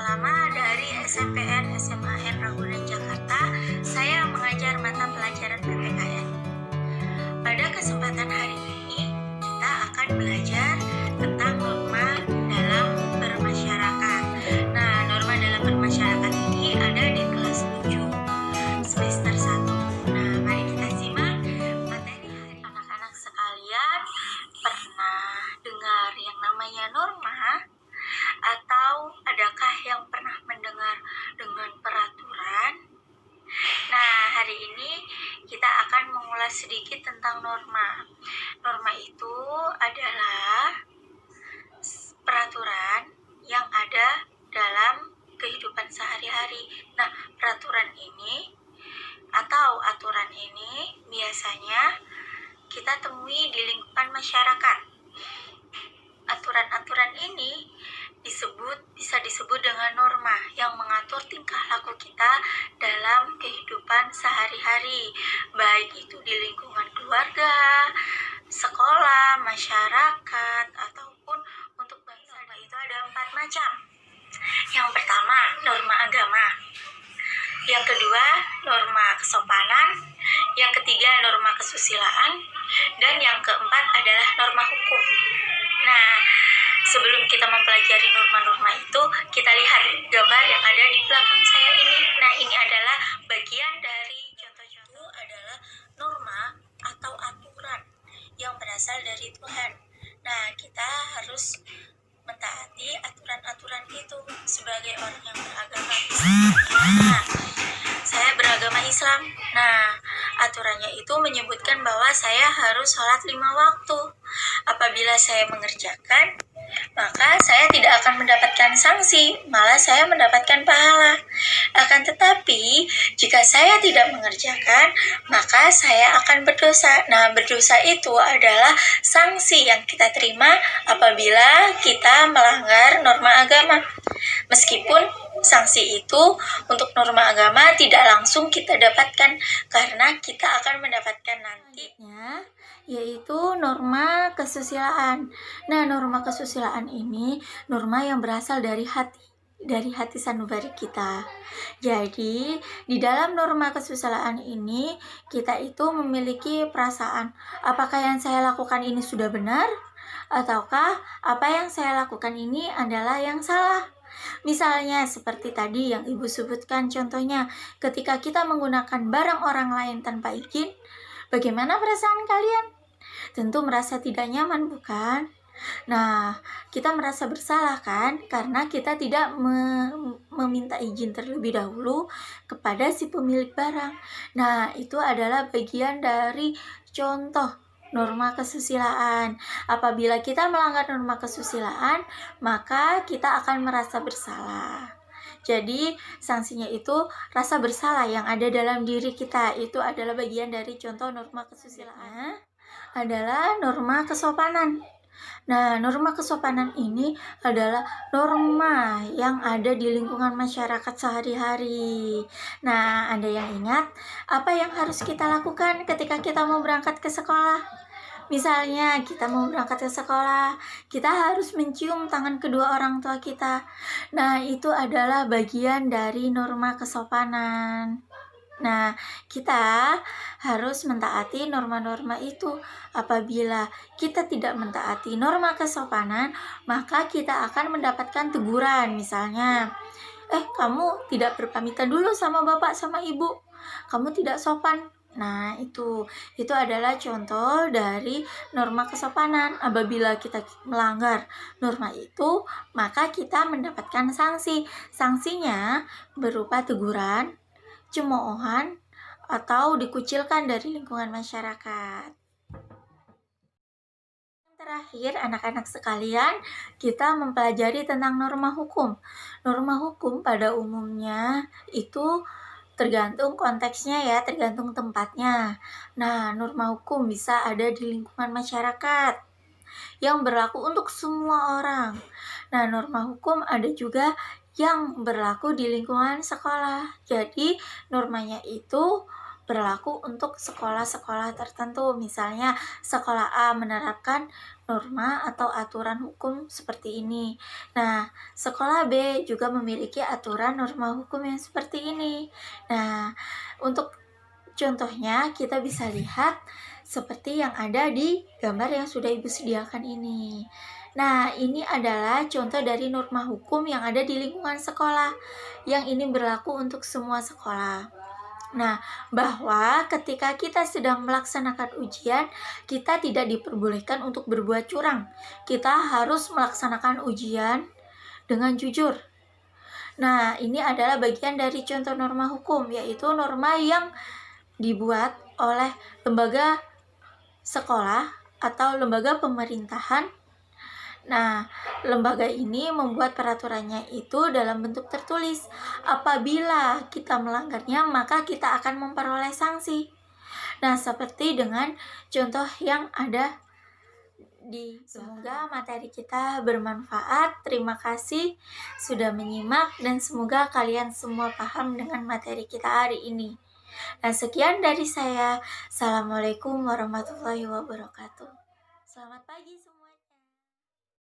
lama dari SMPN SMAN Ragunan Jakarta, saya mengajar mata pelajaran PPKN. Pada kesempatan hari ini, kita akan belajar tentang norma dalam bermasyarakat. Nah, norma dalam bermasyarakat ini ada di kelas 7, semester 1. Nah, mari kita simak materi hari. Anak-anak sekalian, pernah dengar yang namanya norma? Atau adakah yang pernah mendengar dengan peraturan? Nah, hari ini kita akan mengulas sedikit tentang norma. Norma itu adalah peraturan yang ada dalam kehidupan sehari-hari. Nah, peraturan ini atau aturan ini biasanya kita temui di lingkungan masyarakat. Aturan-aturan ini bisa disebut dengan norma yang mengatur tingkah laku kita dalam kehidupan sehari-hari, baik itu di lingkungan keluarga, sekolah, masyarakat, ataupun untuk bangsa. Itu ada 4 macam. Yang pertama, norma agama. Yang kedua, norma kesopanan. Yang ketiga, norma kesusilaan. Dan yang keempat adalah norma hukum. Nah, sebelum kita mempelajari norma-norma itu, kita lihat gambar yang ada di belakang saya ini. Nah, ini adalah bagian dari contoh-contoh adalah norma atau aturan yang berasal dari Tuhan. Nah, kita harus mentaati aturan-aturan itu sebagai orang yang beragama Islam. Nah, saya beragama Islam. Nah, aturannya itu menyebutkan bahwa saya harus sholat 5 waktu. Apabila saya mengerjakan, maka saya tidak akan mendapatkan sanksi, malah saya mendapatkan pahala. Akan tetapi, jika saya tidak mengerjakan, maka saya akan berdosa. Nah, berdosa itu adalah sanksi yang kita terima apabila kita melanggar norma agama. Meskipun sanksi itu untuk norma agama tidak langsung kita dapatkan, karena kita akan mendapatkan nantinya, yaitu norma kesusilaan. Nah, norma kesusilaan ini norma yang berasal dari hati sanubari kita. Jadi, di dalam norma kesusilaan ini kita itu memiliki perasaan, apakah yang saya lakukan ini sudah benar ataukah apa yang saya lakukan ini adalah yang salah. Misalnya seperti tadi yang Ibu sebutkan contohnya, ketika kita menggunakan barang orang lain tanpa izin, bagaimana perasaan kalian? Tentu merasa tidak nyaman, bukan? Nah, kita merasa bersalah kan? Karena kita tidak meminta izin terlebih dahulu kepada si pemilik barang. Nah, itu adalah bagian dari contoh norma kesusilaan. Apabila kita melanggar norma kesusilaan, maka kita akan merasa bersalah. Jadi, sanksinya itu rasa bersalah yang ada dalam diri kita. Itu adalah bagian dari contoh norma kesusilaan. Adalah norma kesopanan. Nah, norma kesopanan ini adalah norma yang ada di lingkungan masyarakat sehari-hari. Nah, Anda yang ingat apa yang harus kita lakukan ketika kita mau berangkat ke sekolah? Misalnya, kita mau berangkat ke sekolah, kita harus mencium tangan kedua orang tua kita. Nah, itu adalah bagian dari norma kesopanan. Nah, kita harus mentaati norma-norma itu. Apabila kita tidak mentaati norma kesopanan, maka kita akan mendapatkan teguran. Misalnya, kamu tidak berpamitan dulu sama bapak sama ibu, kamu tidak sopan. Nah, itu adalah contoh dari norma kesopanan. Apabila kita melanggar norma itu, maka kita mendapatkan sanksi. Sanksinya berupa teguran, cemoohan, atau dikucilkan dari lingkungan masyarakat. Terakhir, anak-anak sekalian, kita mempelajari tentang norma hukum. Norma hukum pada umumnya itu tergantung konteksnya ya, tergantung tempatnya. Nah, norma hukum bisa ada di lingkungan masyarakat yang berlaku untuk semua orang. Nah, norma hukum ada juga yang berlaku di lingkungan sekolah. Jadi, normanya itu berlaku untuk sekolah-sekolah tertentu. Misalnya, sekolah A menerapkan norma atau aturan hukum seperti ini. Nah, sekolah B juga memiliki aturan norma hukum yang seperti ini. Nah, untuk contohnya kita bisa lihat seperti yang ada di gambar yang sudah Ibu sediakan ini. Nah, ini adalah contoh dari norma hukum yang ada di lingkungan sekolah, yang ini berlaku untuk semua sekolah. Nah, bahwa ketika kita sedang melaksanakan ujian, kita tidak diperbolehkan untuk berbuat curang. Kita harus melaksanakan ujian dengan jujur. Nah, ini adalah bagian dari contoh norma hukum, yaitu norma yang dibuat oleh lembaga sekolah atau lembaga pemerintahan. Nah, lembaga ini membuat peraturannya itu dalam bentuk tertulis. Apabila kita melanggarnya, maka kita akan memperoleh sanksi. Nah, seperti dengan contoh yang ada di. Semoga materi kita bermanfaat. Terima kasih sudah menyimak dan semoga kalian semua paham dengan materi kita hari ini. Nah, sekian dari saya. Assalamualaikum warahmatullahi wabarakatuh. Selamat pagi semua.